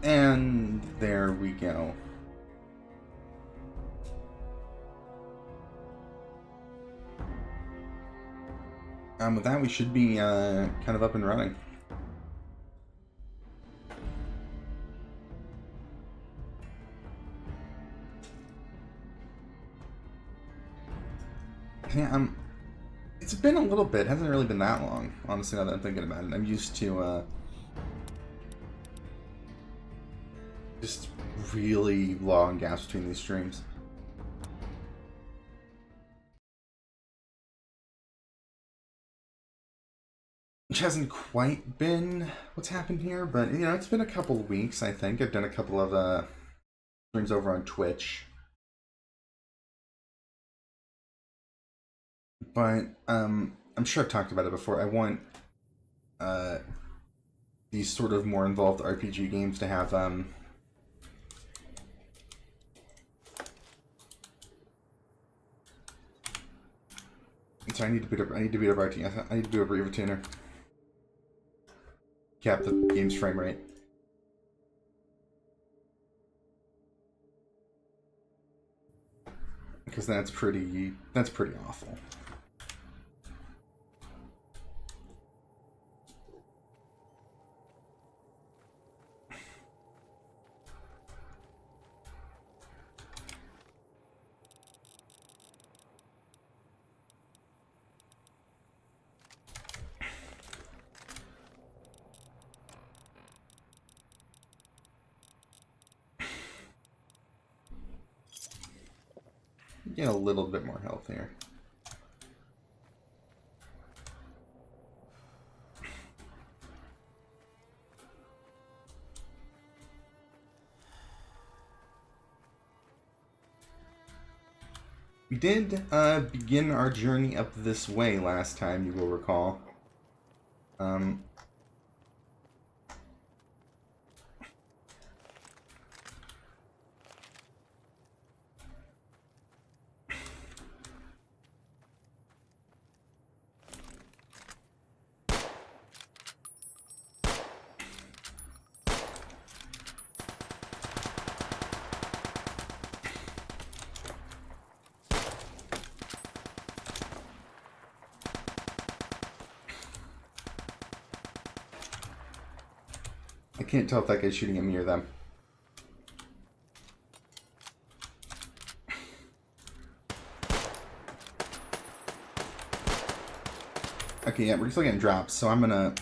And there we go. With that, we should be kind of up and running. Yeah, it's been a little bit. It hasn't really been that long, honestly, now that I'm thinking about it. I'm used to just really long gaps between these streams. Which hasn't quite been what's happened here, but, you know, it's been a couple of weeks, I think. I've done a couple of streams over on Twitch. But, I'm sure I've talked about it before. I want, these sort of more involved RPG games to have, so I need to beat up. I need to beat up RT. I need to do a Reaver tuner. Cap the game's frame rate. Because that's pretty awful. Get a little bit more health here. We did begin our journey up this way last time, you will recall. I can't tell if that guy's shooting at me or them. Okay, yeah, we're still getting drops, so I'm gonna...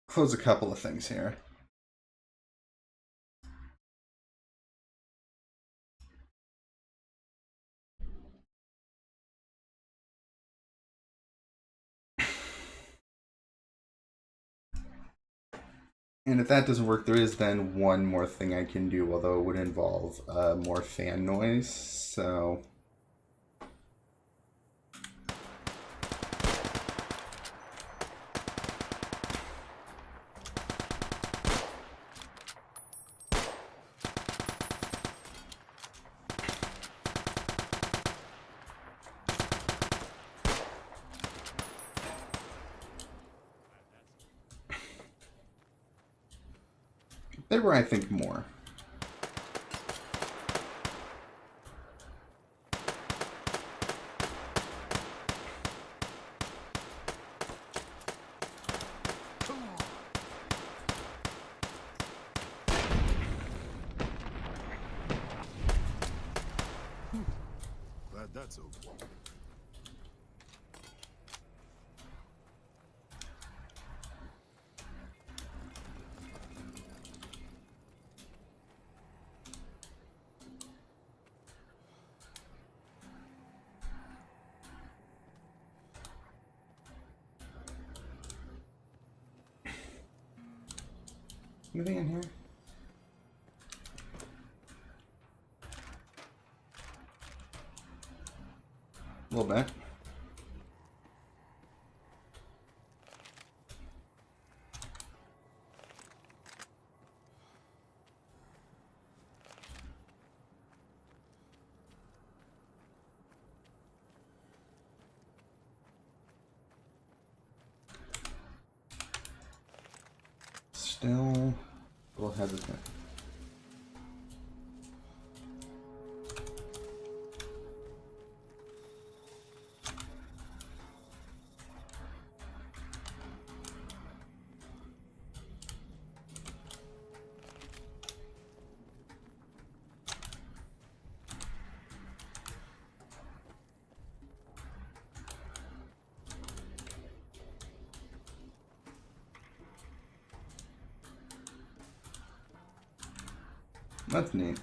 close a couple of things here. And if that doesn't work, there is then one more thing I can do, although it would involve more fan noise, so... There were, I think, more. Glad that's over. Anything in here? A little bit. Still a little hesitant. That's neat.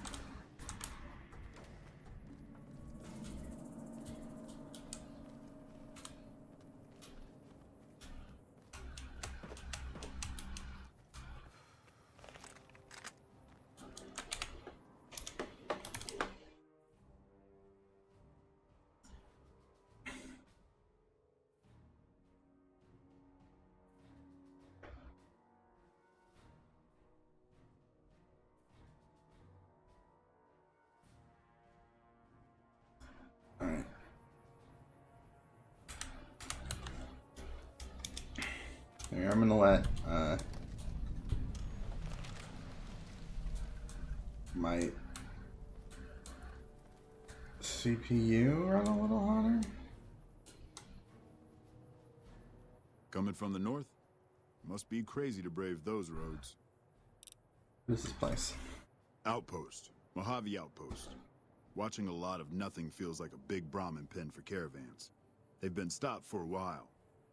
Alright. There, I'm gonna let my CPU run a little hotter. Coming from the north? Must be crazy to brave those roads. What is this place? Outpost. Mojave Outpost. Watching a lot of nothing feels like a big Brahmin pen for caravans. They've been stopped for a while,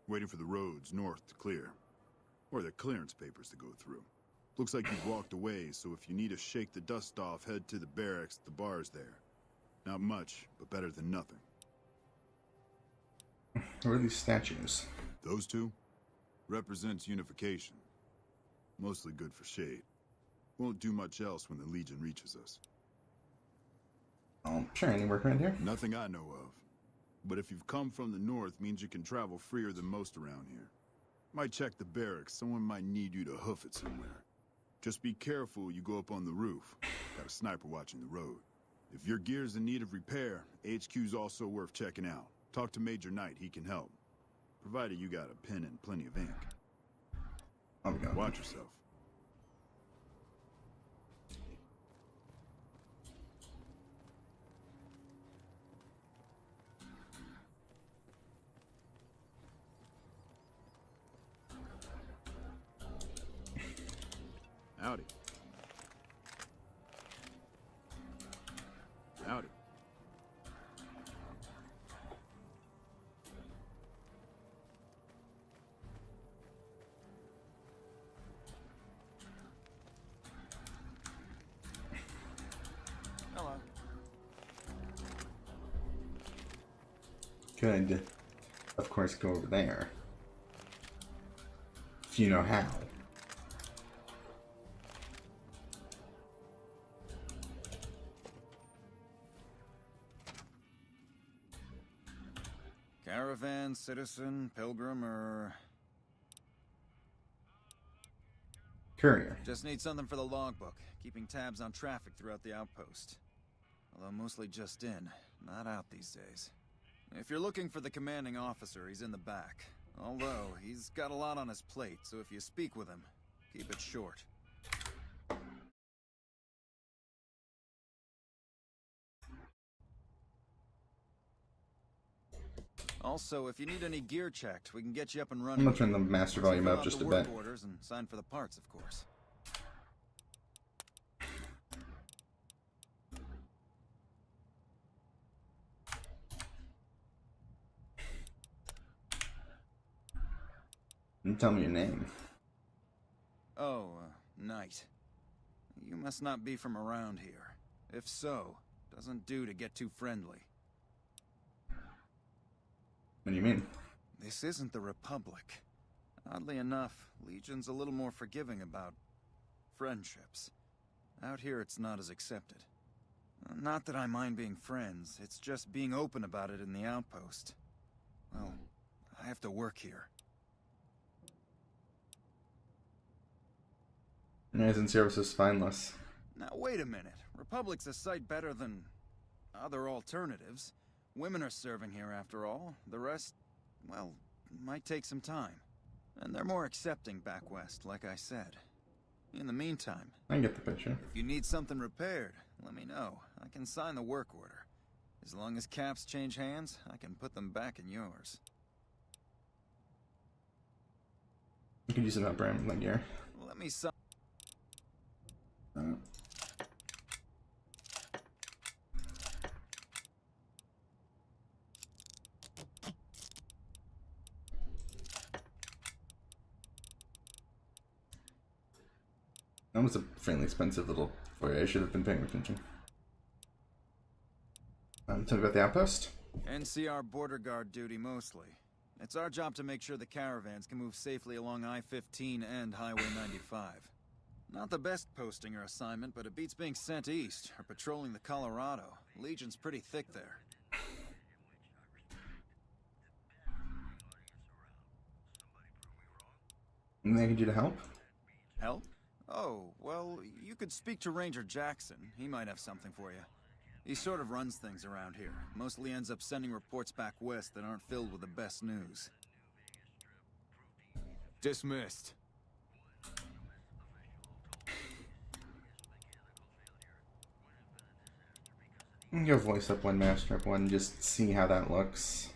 waiting for the roads north to clear. Or their clearance papers to go through. Looks like you've walked away, so if you need to shake the dust off, head to the barracks, the bar's there. Not much, but better than nothing. What are these statues? Those two? Represents unification. Mostly good for shade. Won't do much else when the Legion reaches us. Oh, sure, any work around here? Nothing I know of. But if you've come from the north, means you can travel freer than most around here. Might check the barracks, someone might need you to hoof it somewhere. Just be careful you go up on the roof. Got a sniper watching the road. If your gear's in need of repair, HQ's also worth checking out. Talk to Major Knight, he can help. Provided you got a pen and plenty of ink. Oh, we got Watch yourself. Howdy. Howdy. Hello. Could, of course, go over there. If you know how. Caravan, citizen, pilgrim, or... Courier. Just need something for the logbook, keeping tabs on traffic throughout the outpost. Although mostly just in, not out these days. If you're looking for the commanding officer, he's in the back. Although, he's got a lot on his plate, so if you speak with him, keep it short. Also, if you need any gear checked, we can get you up and running. I'm gonna turn the master volume up just a bit. Orders and sign for the parts, of course. And tell me your name. Oh, Knight. You must not be from around here. If so, doesn't do to get too friendly. What do you mean? This isn't the Republic. Oddly enough, Legion's a little more forgiving about friendships. Out here, it's not as accepted. Not that I mind being friends, it's just being open about it in the outpost. Well, I have to work here. Amazing service is spineless. Now, wait a minute. Republic's a sight better than other alternatives. Women are serving here after all. The rest, well, might take some time. And they're more accepting back west, like I said. In the meantime, I get the picture. if you need something repaired, let me know. I can sign the work order. As long as caps change hands, I can put them back in yours. You could use it on Primm, like gear. Let me sign. That was a fairly expensive little foyer. I should have been paying attention. Tell me about the outpost. NCR border guard duty mostly. It's our job to make sure the caravans can move safely along I-15 and Highway 95. Not the best posting or assignment, but it beats being sent east or patrolling the Colorado. Legion's pretty thick there. Anything I can do to help? Help? Oh, well, you could speak to Ranger Jackson. He might have something for you. He sort of runs things around here. Mostly ends up sending reports back west that aren't filled with the best news. Dismissed. I can go voice up one, master up one, just see how that looks.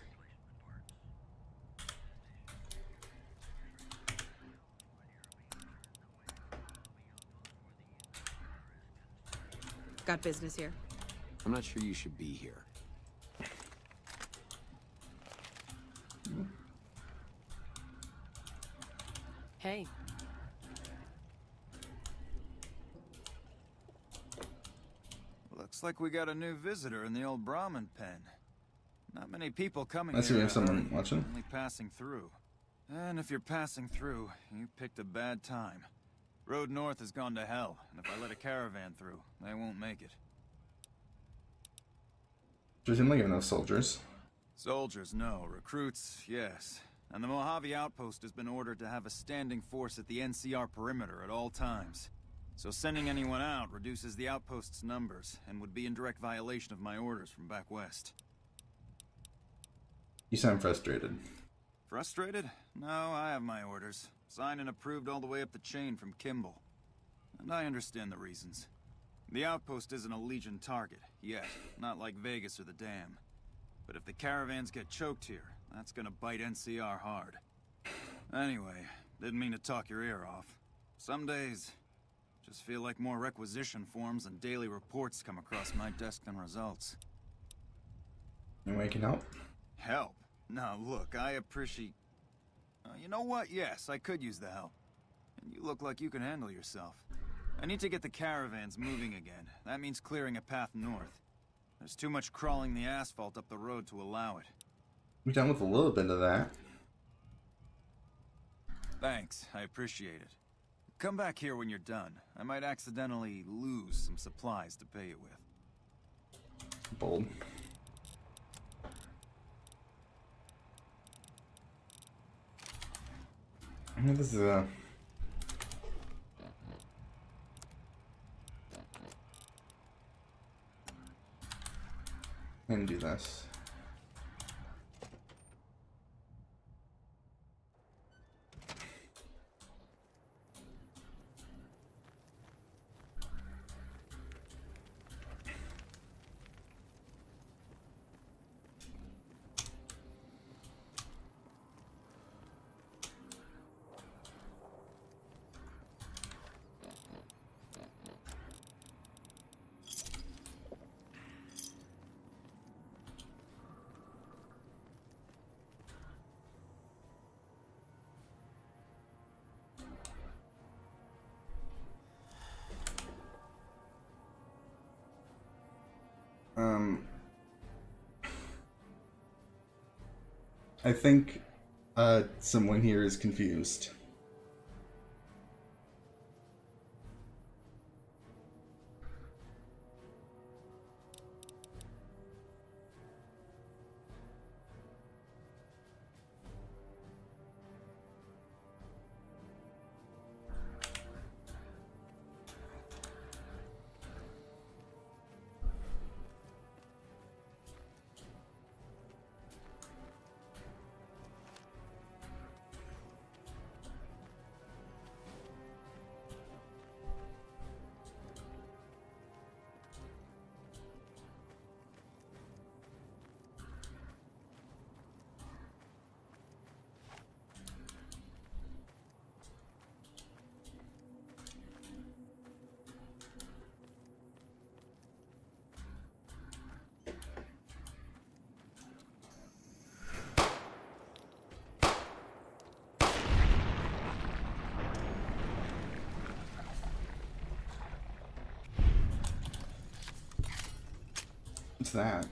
Got business here. I'm not sure you should be here. Hey. Looks like we got a new visitor in the old Brahmin pen. Not many people coming Let's see here. we have someone watching. Only passing through. And if you're passing through, you picked a bad time. Road north has gone to hell, and if I let a caravan through, they won't make it. Does seem like enough soldiers. Soldiers, no. Recruits, yes. And the Mojave outpost has been ordered to have a standing force at the NCR perimeter at all times. So sending anyone out reduces the outpost's numbers, and would be in direct violation of my orders from back west. You sound frustrated. Frustrated? No, I have my orders. Signed and approved all the way up the chain from Kimball. And I understand the reasons. The outpost isn't a Legion target, yet. Not like Vegas or the Dam. But if the caravans get choked here, that's gonna bite NCR hard. Anyway, didn't mean to talk your ear off. Some days, just feel like more requisition forms and daily reports come across my desk than results. Any way I can help? Help? Now look, I appreciate... you know what? Yes, I could use the help. And you look like you can handle yourself. I need to get the caravans moving again. That means clearing a path north. There's too much crawling the asphalt up the road to allow it. We're done with a little bit of that. Thanks, I appreciate it. Come back here when you're done. I might accidentally lose some supplies to pay you with. Bold. This is a... And do this. I think someone here is confused. that?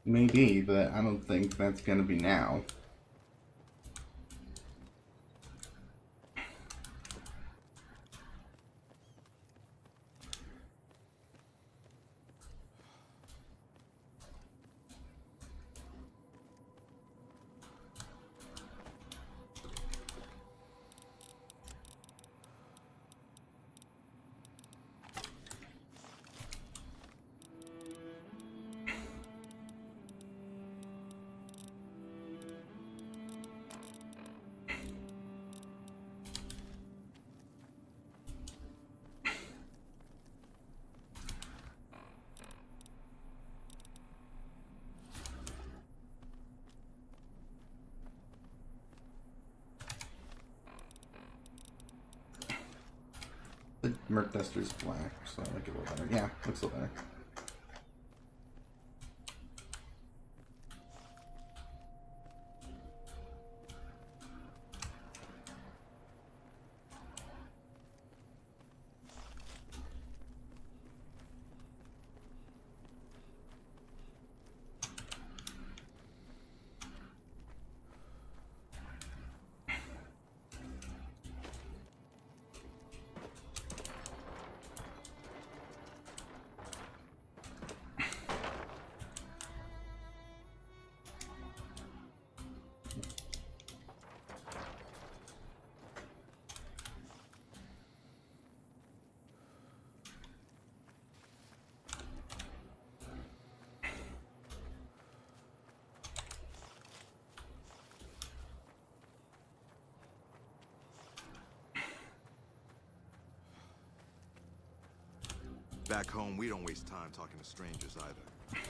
Maybe, but I don't think that's gonna be now. The Merc Duster's black, so I like it a little better. Yeah, looks a little better. Back home, we don't waste time talking to strangers either.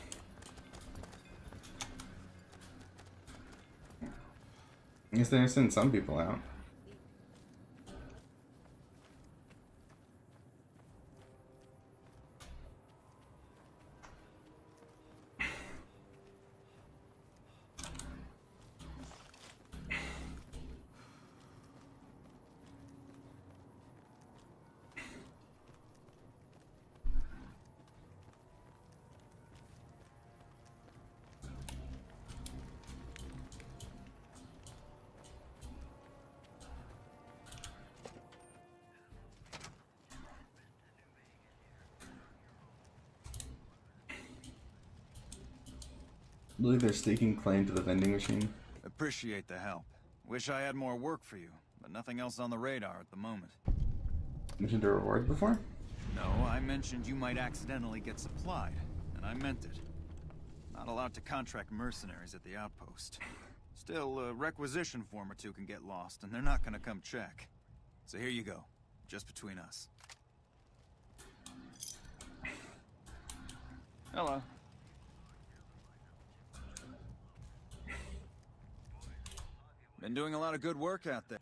I guess they're sending some people out. believe they're staking claim to the vending machine. Appreciate the help. Wish I had more work for you, but nothing else on the radar at the moment. Mentioned a reward before? No, I mentioned you might accidentally get supplied, and I meant it. Not allowed to contract mercenaries at the outpost. Still, a requisition form or two can get lost, and they're not gonna come check. So here you go, just between us. Hello. Been doing a lot of good work out there.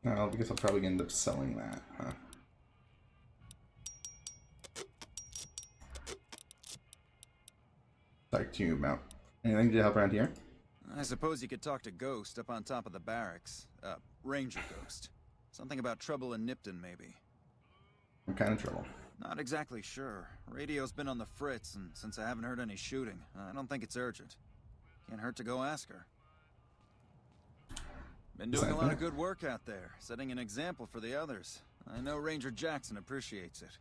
I guess I'll probably end up selling that, huh? Talk to you about anything to help around here? I suppose you could talk to Ghost up on top of the barracks. Ranger Ghost. Something about trouble in Nipton, maybe. What kind of trouble? Not exactly sure. Radio's been on the fritz, and since I haven't heard any shooting, I don't think it's urgent. Can't hurt to go ask her. Been doing a lot of good work out there, setting an example for the others. I know Ranger Jackson appreciates it.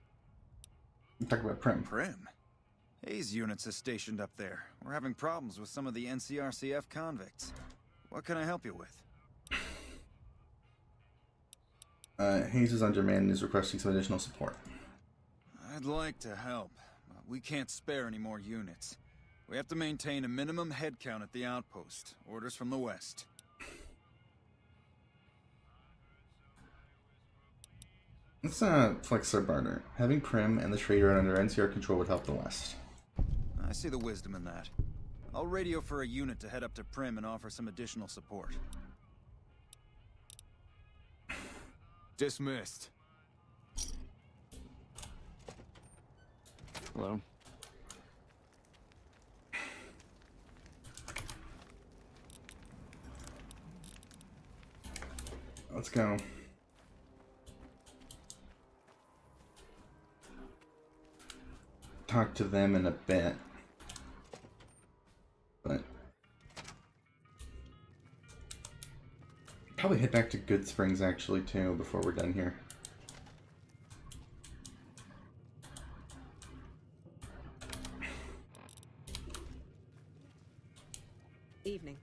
You talk about Primm. Primm? Hayes units is stationed up there. We're having problems with some of the NCRCF convicts. What can I help you with? Hayes is undermanned and is requesting some additional support. I'd like to help, but we can't spare any more units. We have to maintain a minimum headcount at the outpost. Orders from the west. Let's flex our barter. Having Primm and the trader under NCR control would help the West. I see the wisdom in that. I'll radio for a unit to head up to Primm and offer some additional support. Dismissed. Hello. Let's go. Talk to them in a bit. But probably head back to Good Springs actually too before we're done here. Evening.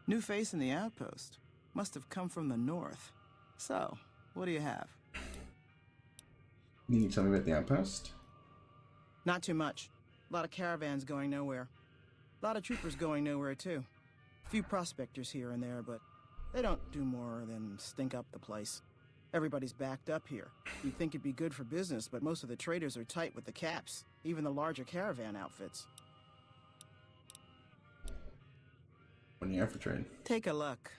New face in the outpost. Must have come from the north. So, what do you have? Can you tell me about the outpost? Not too much. A lot of caravans going nowhere. A lot of troopers going nowhere too. A few prospectors here and there, but they don't do more than stink up the place. Everybody's backed up here. You'd think it'd be good for business, but most of the traders are tight with the caps, even the larger caravan outfits. What do you have for trade? Take a look.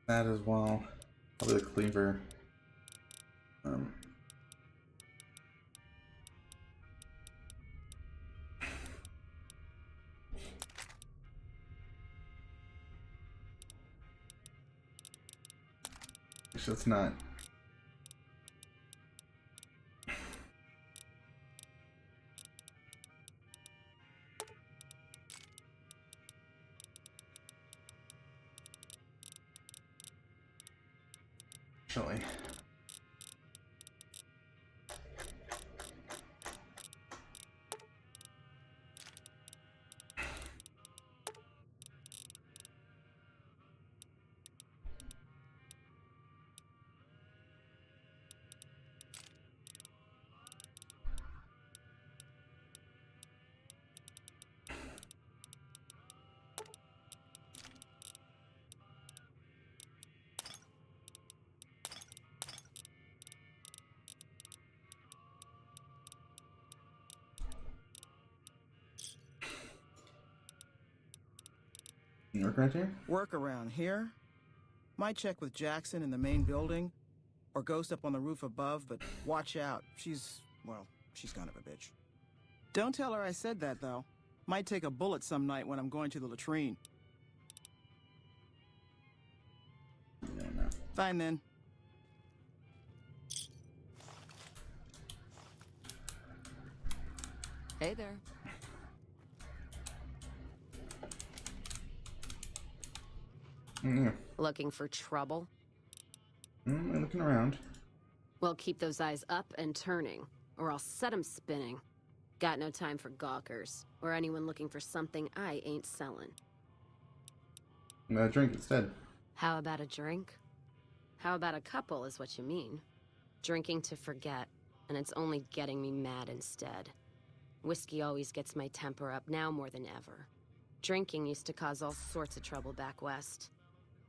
That as well. Probably the cleaver. So it's not. Actually. You work right here? Work around here? Might check with Jackson in the main building, or Ghost up on the roof above, but watch out. She's kind of a bitch. Don't tell her I said that, though. Might take a bullet some night when I'm going to the latrine. Yeah, no. Fine, then. Hey there. Yeah. Looking for trouble? I'm looking around. Well, keep those eyes up and turning, or I'll set 'em spinning. Got no time for gawkers, or anyone looking for something I ain't selling. I'm gonna drink instead. How about a drink? How about a couple is what you mean. Drinking to forget, and it's only getting me mad instead. Whiskey always gets my temper up, now more than ever. Drinking used to cause all sorts of trouble back west.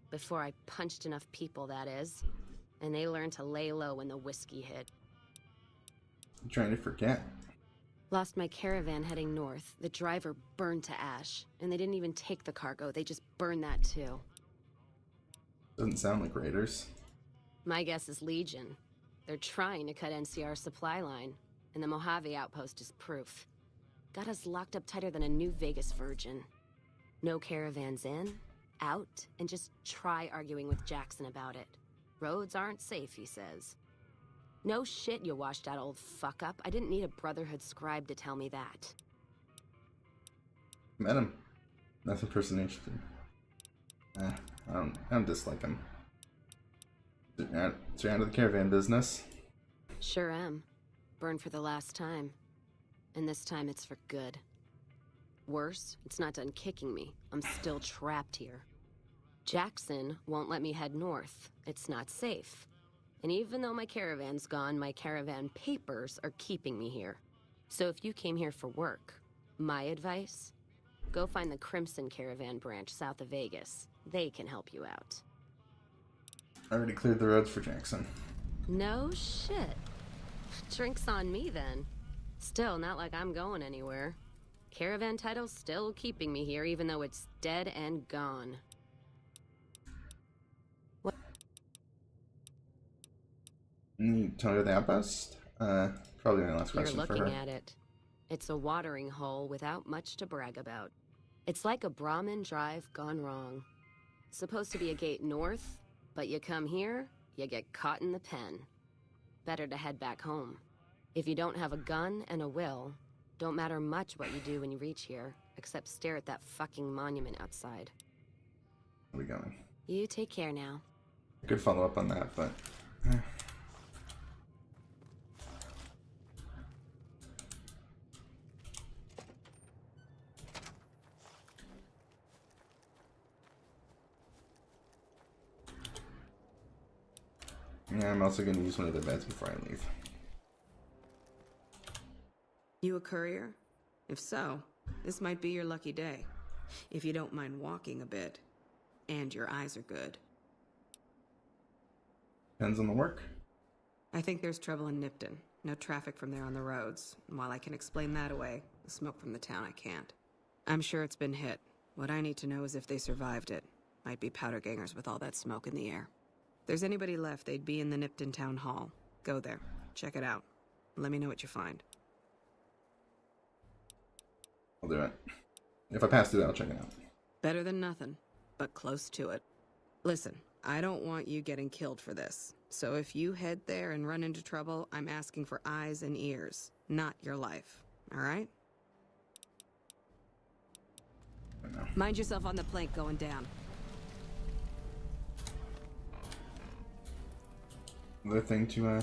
Before I punched enough people, that is. And they learned to lay low when the whiskey hit. I'm trying to forget. Lost my caravan heading north. The driver burned to ash. And they didn't even take the cargo, they just burned that too. Doesn't sound like Raiders. My guess is Legion. They're trying to cut NCR's supply line. And the Mojave outpost is proof. Got us locked up tighter than a New Vegas virgin. No caravans in, out, and just try arguing with Jackson about it. Roads aren't safe, he says. No shit, you washed out old fuck-up. I didn't need a Brotherhood scribe to tell me that. Met him. That's impersonation. I don't dislike him. So you're out of the caravan business. Sure am. Burned for the last time. And this time it's for good. Worse, it's not done kicking me. I'm still trapped here. Jackson won't let me head north. It's not safe. And even though my caravan's gone, my caravan papers are keeping me here. So if you came here for work, my advice? Go find the Crimson Caravan branch south of Vegas. They can help you out. I already cleared the roads for Jackson. No shit. Drinks on me then. Still, not like I'm going anywhere. Caravan title's still keeping me here, even though it's dead and gone. What? You tell her the outpost? Probably my last You're question for her. looking at it. It's a watering hole without much to brag about. It's like a Brahmin drive gone wrong. Supposed to be a gate north, but you come here, you get caught in the pen. Better to head back home. If you don't have a gun and a will, don't matter much what you do when you reach here, except stare at that fucking monument outside. Where are we going? You take care now. I could follow up on that, but... Yeah, I'm also going to use one of their beds before I leave. You a courier? If so, this might be your lucky day. If you don't mind walking a bit. And your eyes are good. Depends on the work. I think there's trouble in Nipton. No traffic from there on the roads. And while I can explain that away, the smoke from the town I can't. I'm sure it's been hit. What I need to know is if they survived it. Might be powder gangers with all that smoke in the air. If there's anybody left, they'd be in the Nipton Town Hall. Go there. Check it out. Let me know what you find. I'll do it. If I pass through, I'll check it out. Better than nothing, but close to it. Listen, I don't want you getting killed for this. So if you head there and run into trouble, I'm asking for eyes and ears, not your life. All right? I know. Mind yourself on the plank going down. Another thing to,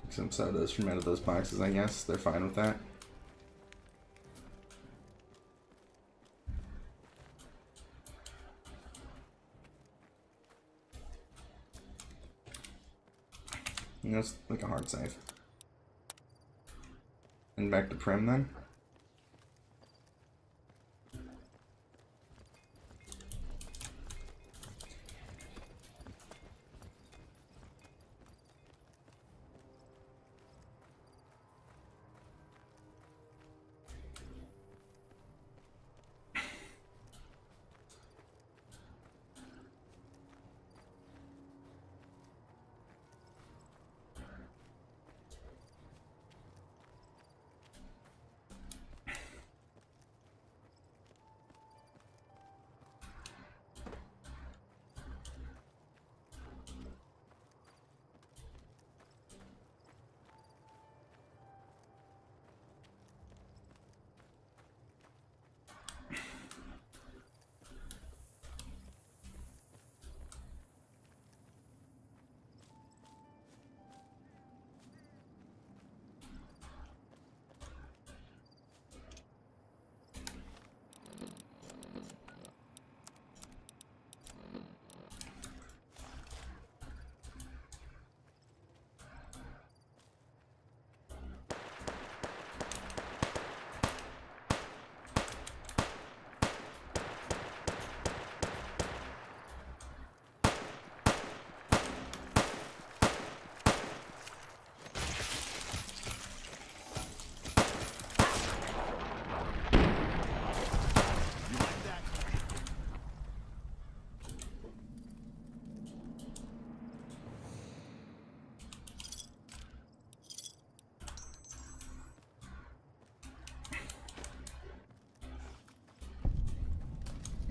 Take some sodas from out of those boxes, I guess. They're fine with that. You know, it's like a hard save. And back to Primm then.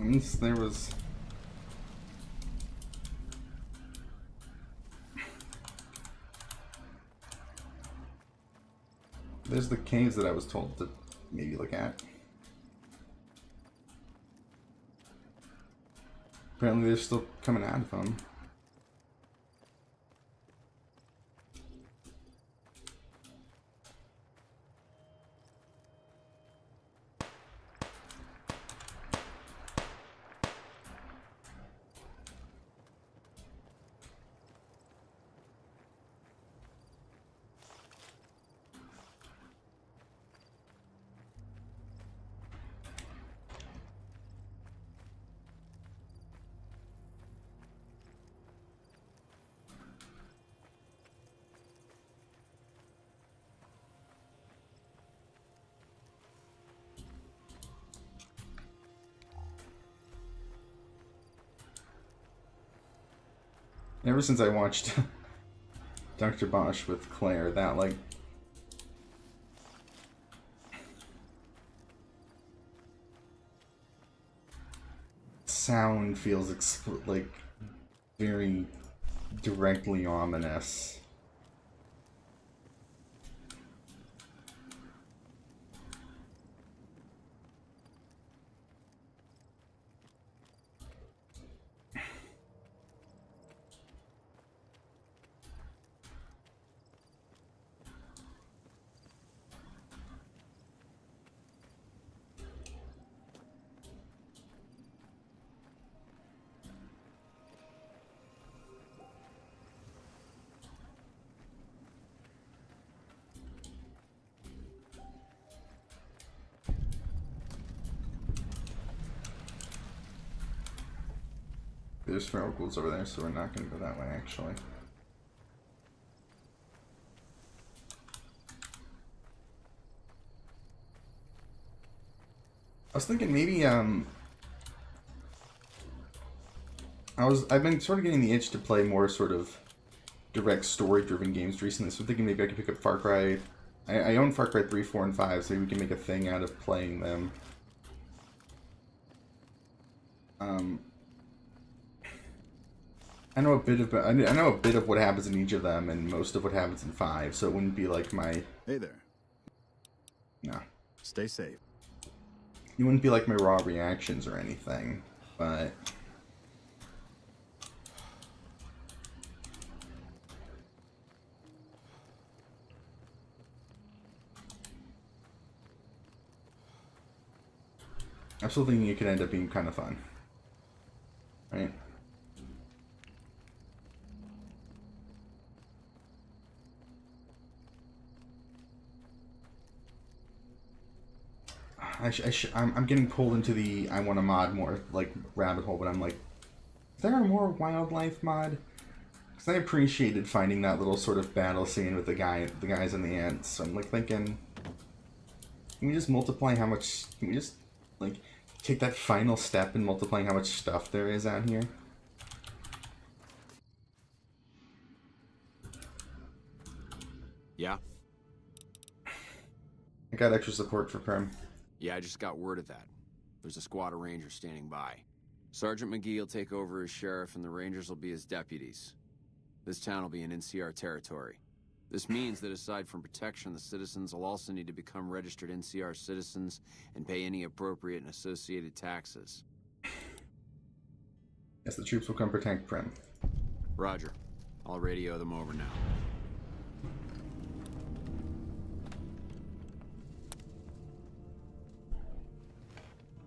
At least there was... There's the caves that I was told to maybe look at. Apparently they're still coming out of them. Ever since I watched Dr. Bosch with Claire, that, like, sound feels like very directly ominous. There's feral ghouls over there, so we're not going to go that way, actually. I was thinking maybe, I've been sort of getting the itch to play more sort of direct story-driven games recently, so I'm thinking maybe I could pick up Far Cry. I own Far Cry 3, 4, and 5, so maybe we can make a thing out of playing them. I know a bit of what happens in each of them, and most of what happens in 5, so it wouldn't be like my... Hey there. No. Stay safe. It wouldn't be like my raw reactions or anything, but... I'm still thinking it could end up being kind of fun. Right? I'm getting pulled into the I want to mod more like rabbit hole, but I'm like, is there a more wildlife mod? Because I appreciated finding that little sort of battle scene with the guys and the ants. So I'm like thinking, can we just multiply how much? Can we just like take that final step in multiplying how much stuff there is out here? Yeah? I got extra support for Primm. Yeah, I just got word of that. There's a squad of rangers standing by. Sergeant McGee will take over as sheriff and the rangers will be his deputies. This town will be in NCR territory. This means that aside from protection, the citizens will also need to become registered NCR citizens and pay any appropriate and associated taxes. Yes, the troops will come protect Primm. Roger. I'll radio them over now.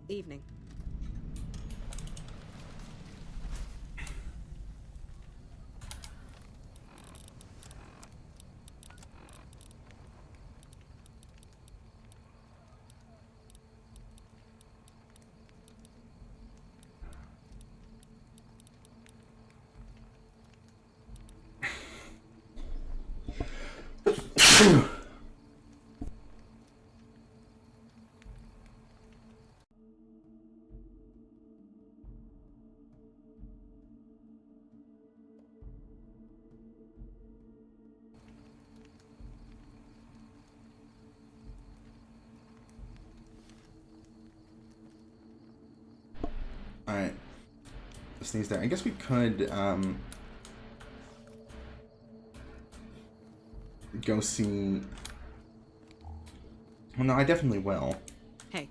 Evening. Alright. This thing's there. I guess we could, go see... Well, no, I definitely will. Hey.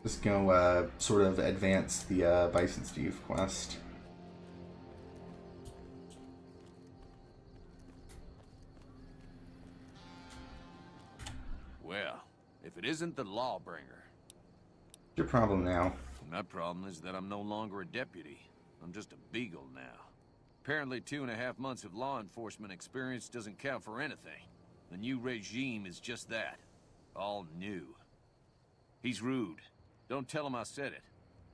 Just go, sort of advance the, Bison Steve quest. Well, if it isn't the Lawbringer. What's your problem now? My problem is that I'm no longer a deputy. I'm just a beagle now. Apparently 2.5 months of law enforcement experience doesn't count for anything. The new regime is just that. All new. He's rude. Don't tell him I said it.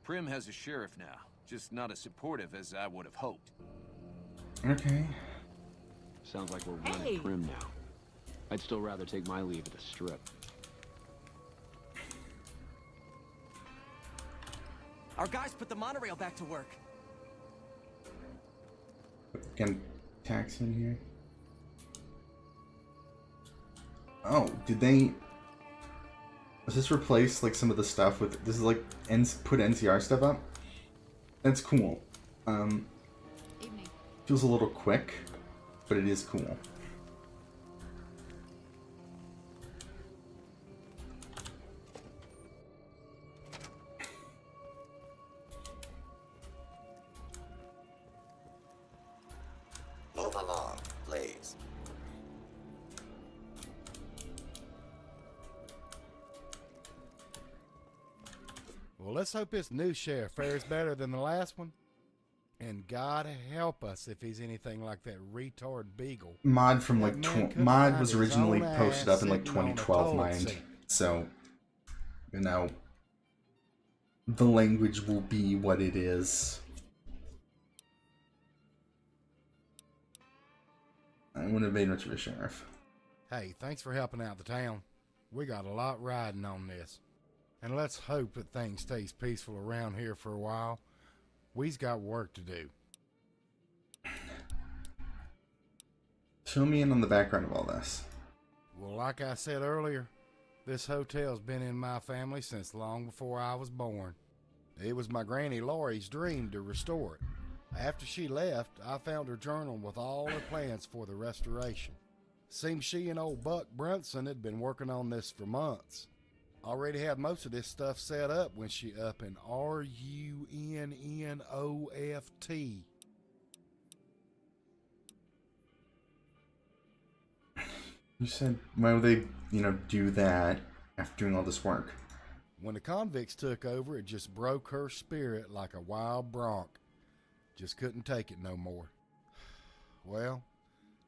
Primm has a sheriff now, just not as supportive as I would have hoped. Okay. Sounds like we're running Primm now. I'd still rather take my leave at the Strip. Our guys put the monorail back to work. Can tax in here? Oh, did they... Does this replace, like, some of the stuff with... This is, like, put NCR stuff up? That's cool. Feels a little quick, but it is cool. Move along, please. Well, let's hope this new sheriff fares better than the last one. And God help us if he's anything like that retard Beagle. Mod from like Mod was originally posted up in like sitting on a 2012, toilet mind. seat. So, you know, the language will be what it is. I would have made much of a sheriff. Hey, thanks for helping out the town. We got a lot riding on this. And let's hope that things stays peaceful around here for a while. We's got work to do. Fill me in on the background of all this. Well, like I said earlier, this hotel's been in my family since long before I was born. It was my Granny Laurie's dream to restore it. After she left, I found her journal with all her plans for the restoration. Seems she and old Buck Brunson had been working on this for months. Already had most of this stuff set up when she up in RUNNOFT. You said, why would they, do that after doing all this work? When the convicts took over, it just broke her spirit like a wild bronc. Just couldn't take it no more. Well,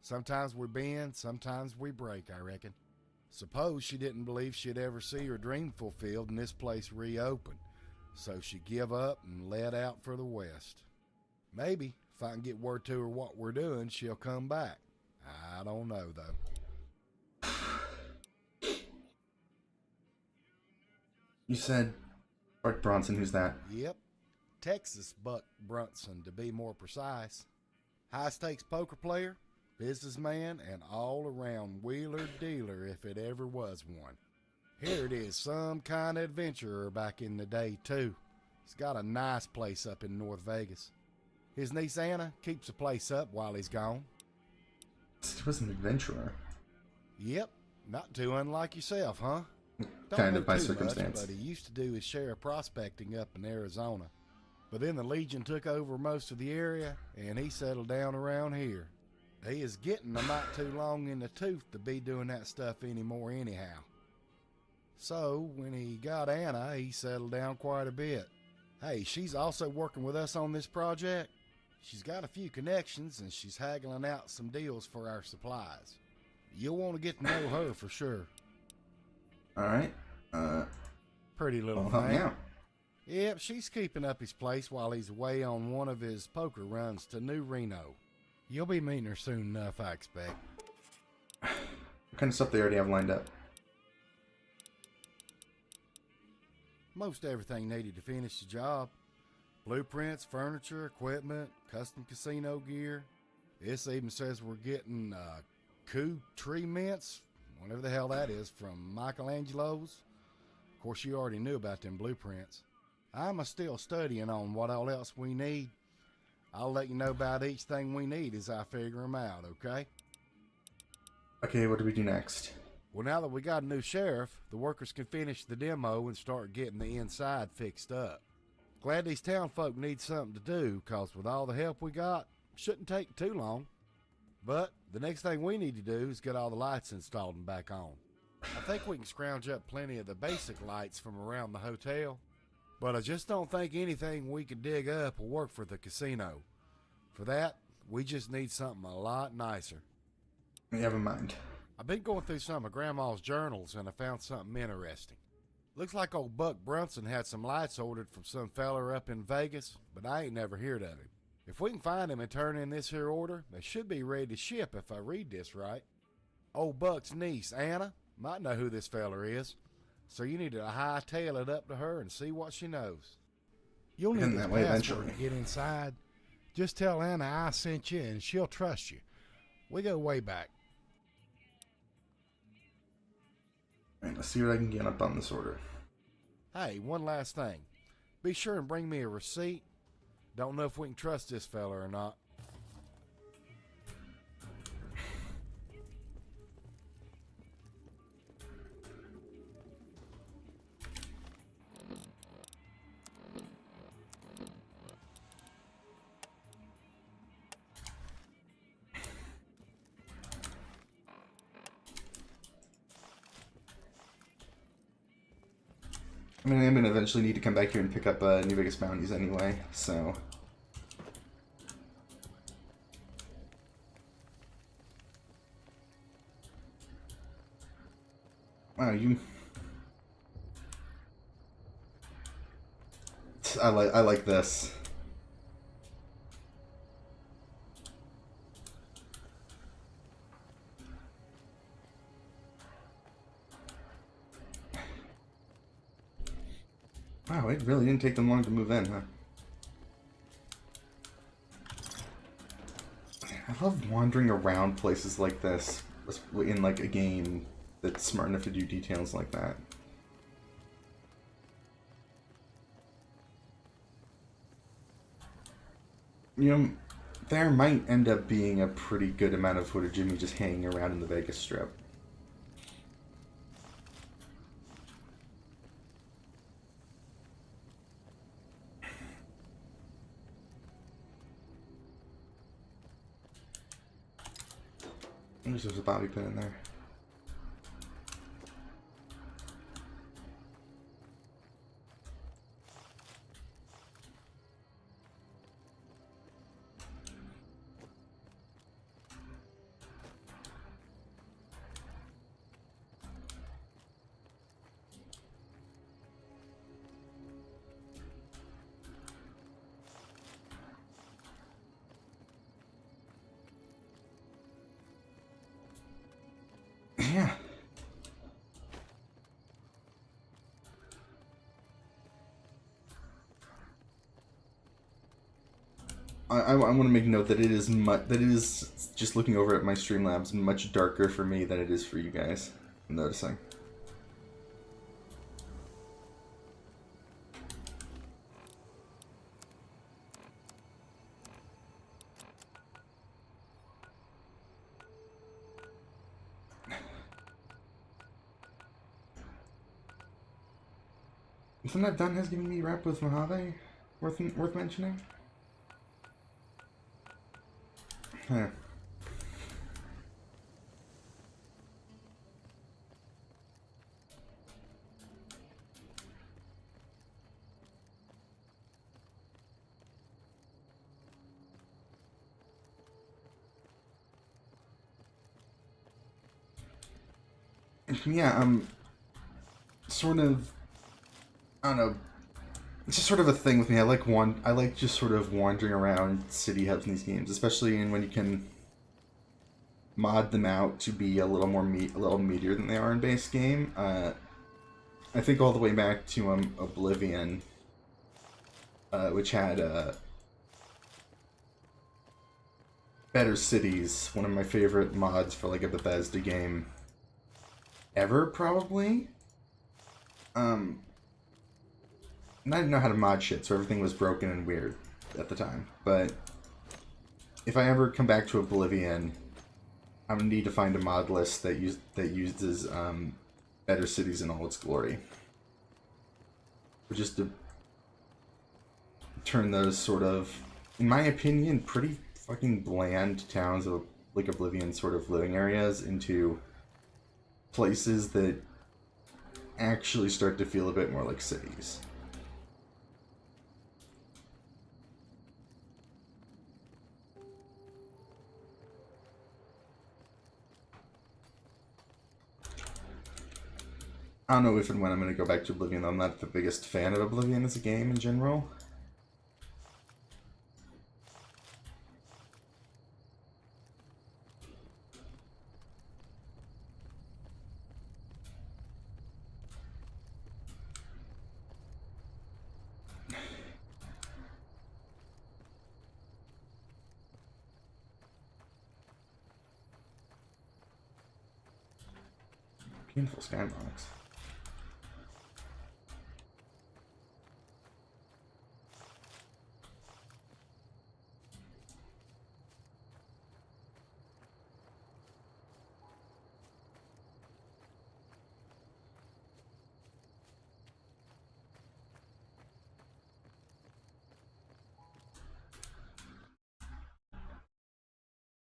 sometimes we bend, sometimes we break, I reckon. Suppose she didn't believe she'd ever see her dream fulfilled and this place reopened, so she give up and led out for the west. Maybe, if I can get word to her what we're doing, she'll come back. I don't know, though. You said Buck Bronson, who's that? Yep, Texas Buck Brunson, to be more precise. High-stakes poker player, businessman, and all-around wheeler-dealer if it ever was one. Here it is, some kind of adventurer back in the day, too. He's got a nice place up in North Vegas. His niece Anna keeps the place up while he's gone. He was an adventurer. Yep, not too unlike yourself, huh? Kind of by too circumstance. much, but he used to do his share of prospecting up in Arizona. But then the Legion took over most of the area, and he settled down around here. He is getting a mite too long in the tooth to be doing that stuff anymore anyhow. So, when he got Anna, he settled down quite a bit. Hey, she's also working with us on this project. She's got a few connections, and she's haggling out some deals for our supplies. You'll want to get to know her for sure. Alright. Pretty little Help me thing. out. Yep, she's keeping up his place while he's away on one of his poker runs to New Reno. You'll be meeting her soon enough, I expect. What kind of stuff they already have lined up? Most everything needed to finish the job. Blueprints, furniture, equipment, custom casino gear. This even says we're getting coup tree mints, whatever the hell that is, from Michelangelo's. Of course, you already knew about them blueprints. I'm still studying on what all else we need. I'll let you know about each thing we need as I figure them out, okay? Okay, what do we do next? Well, now that we got a new sheriff, the workers can finish the demo and start getting the inside fixed up. Glad these town folk need something to do, cause with all the help we got, shouldn't take too long. But the next thing we need to do is get all the lights installed and back on. I think we can scrounge up plenty of the basic lights from around the hotel, but I just don't think anything we can dig up will work for the casino. For that, we just need something a lot nicer. Never mind. I've been going through some of Grandma's journals and I found something interesting. Looks like old Buck Brunson had some lights ordered from some feller up in Vegas, but I ain't never heard of him. If we can find him and turn in this here order, they should be ready to ship if I read this right. Old Buck's niece, Anna, might know who this feller is, so you need to hightail it up to her and see what she knows. You'll need And this that way password eventually. to get inside. Just tell Anna I sent you and she'll trust you. We go way back. Alright, let's see what I can get up on this order. Hey, one last thing. Be sure and bring me a receipt. Don't know if we can trust this fella or not. I mean, I'm going to eventually need to come back here and pick up New Vegas bounties anyway, so... Wow, you... I like this. Wow, it really didn't take them long to move in, huh? I love wandering around places like this in like a game that's smart enough to do details like that. You know, there might end up being a pretty good amount of footage of me just hanging around in the Vegas Strip. There's a bobby pin in there. Yeah. I want to make note that it is just looking over at my Streamlabs much darker for me than it is for you guys. I'm noticing. Something I've done has given me rep with Mojave worth mentioning. Huh. Yeah, sort of, I don't know, it's just sort of a thing with me. I like just sort of wandering around city hubs in these games, especially when you can mod them out to be a little more meatier than they are in base game. I think all the way back to Oblivion, which had Better Cities, one of my favorite mods for like a Bethesda game ever, probably. And I didn't know how to mod shit, so everything was broken and weird at the time. But if I ever come back to Oblivion, I'm gonna need to find a mod list that uses Better Cities in all its glory, just to turn those sort of, in my opinion, pretty fucking bland towns of like Oblivion sort of living areas into places that actually start to feel a bit more like cities. I don't know if and when I'm going to go back to Oblivion, though. I'm not the biggest fan of Oblivion as a game in general. Beautiful skybox.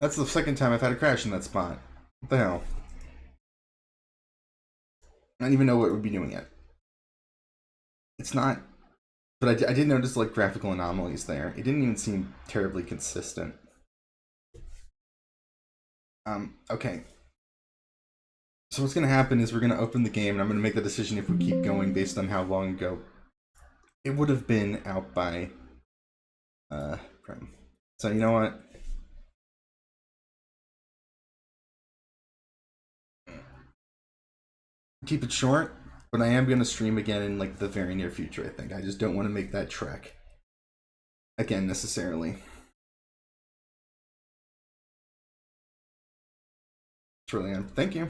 That's the second time I've had a crash in that spot. What the hell? I don't even know what would be doing it. It's not... But I did notice like graphical anomalies there. It didn't even seem terribly consistent. Okay. So what's going to happen is we're going to open the game and I'm going to make the decision if we keep going based on how long ago it would have been out by Primm. So you know what? Keep it short, but I am going to stream again in like the very near future, I think. I just don't want to make that trek again necessarily. It's really on. Thank you.